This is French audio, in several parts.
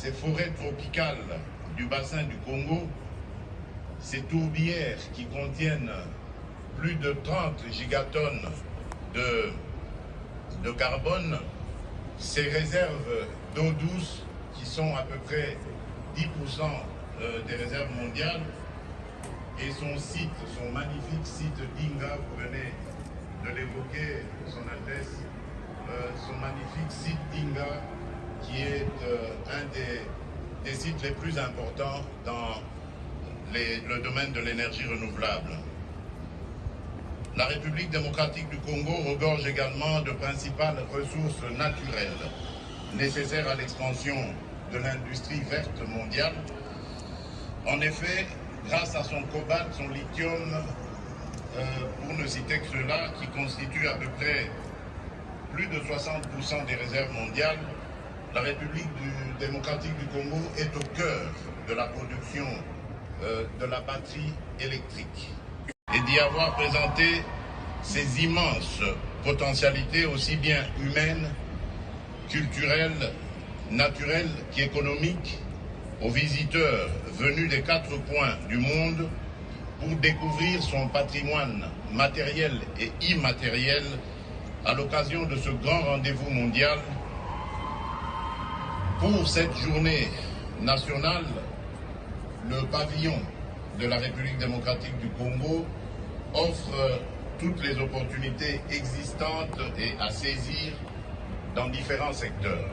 ces forêts tropicales du bassin du Congo, ces tourbières qui contiennent plus de 30 gigatonnes de carbone, ces réserves d'eau douce qui sont à peu près 10% des réserves mondiales, et son site, son magnifique site d'Inga, vous venez de l'évoquer, son adresse, son magnifique site d'Inga, qui est un des sites les plus importants dans le domaine de l'énergie renouvelable. La République démocratique du Congo regorge également de principales ressources naturelles nécessaires à l'expansion de l'industrie verte mondiale. En effet, grâce à son cobalt, son lithium, pour ne citer que cela, qui constitue à peu près plus de 60% des réserves mondiales, la République démocratique du Congo est au cœur de la production de la batterie électrique. Et d'y avoir présenté ces immenses potentialités, aussi bien humaines, culturelles, naturelles qu'économiques, aux visiteurs venus des 4 coins du monde pour découvrir son patrimoine matériel et immatériel à l'occasion de ce grand rendez-vous mondial. Pour cette journée nationale, le pavillon de la République démocratique du Congo offre toutes les opportunités existantes et à saisir dans différents secteurs.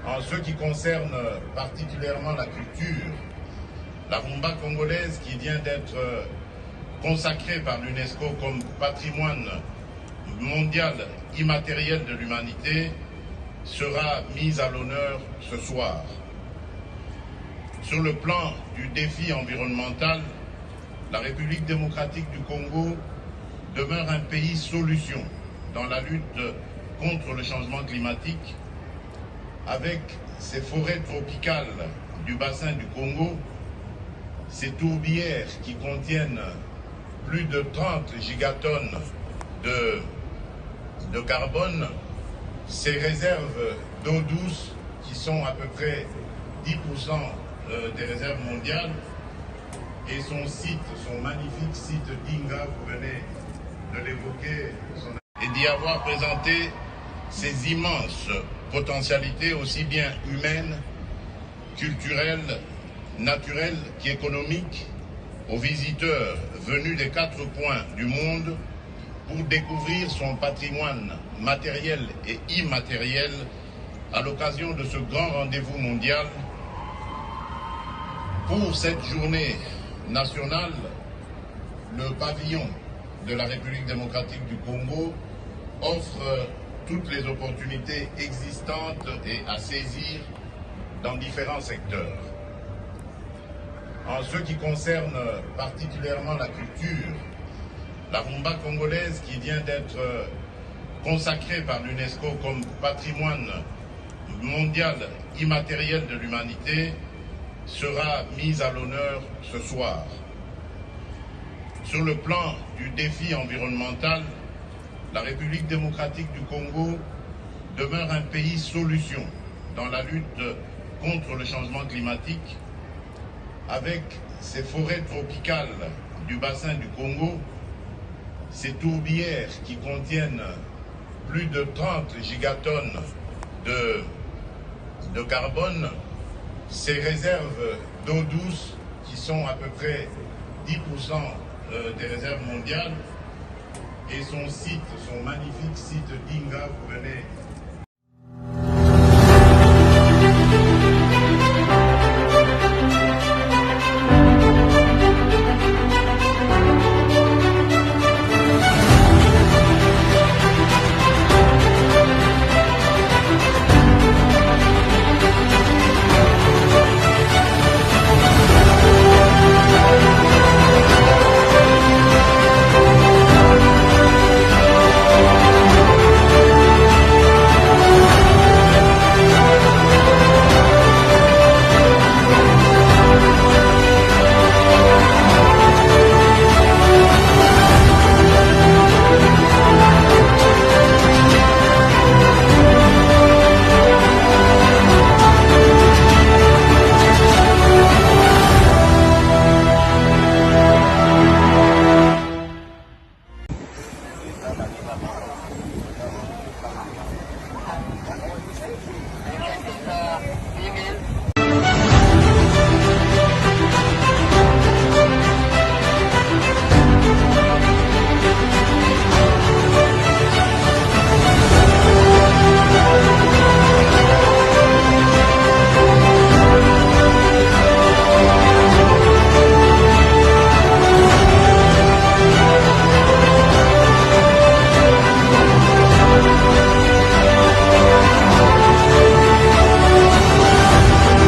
En ce qui concerne particulièrement la culture, la rumba congolaise, qui vient d'être consacrée par l'UNESCO comme patrimoine mondial immatériel de l'humanité, sera mise à l'honneur ce soir. Sur le plan du défi environnemental, la République démocratique du Congo demeure un pays solution dans la lutte contre le changement climatique, avec ces forêts tropicales du bassin du Congo, ces tourbières qui contiennent plus de 30 gigatonnes de carbone, ces réserves d'eau douce qui sont à peu près 10% des réserves mondiales, et son site, son magnifique site d'Inga, vous venez de l'évoquer, et d'y avoir présenté ces immenses potentialités aussi bien humaines, culturelles, naturelles qu'économiques, aux visiteurs venus des 4 coins du monde pour découvrir son patrimoine matériel et immatériel à l'occasion de ce grand rendez-vous mondial. Pour cette journée nationale, le pavillon de la République démocratique du Congo offre toutes les opportunités existantes et à saisir dans différents secteurs. En ce qui concerne particulièrement la culture, la rumba congolaise, qui vient d'être consacrée par l'UNESCO comme patrimoine mondial immatériel de l'humanité, sera mise à l'honneur ce soir. Sur le plan du défi environnemental, la République démocratique du Congo demeure un pays solution dans la lutte contre le changement climatique, avec ces forêts tropicales du bassin du Congo, ces tourbières qui contiennent plus de 30 gigatonnes de carbone, ces réserves d'eau douce qui sont à peu près 10% des réserves mondiales, et son site, son magnifique site d'Inga, vous venez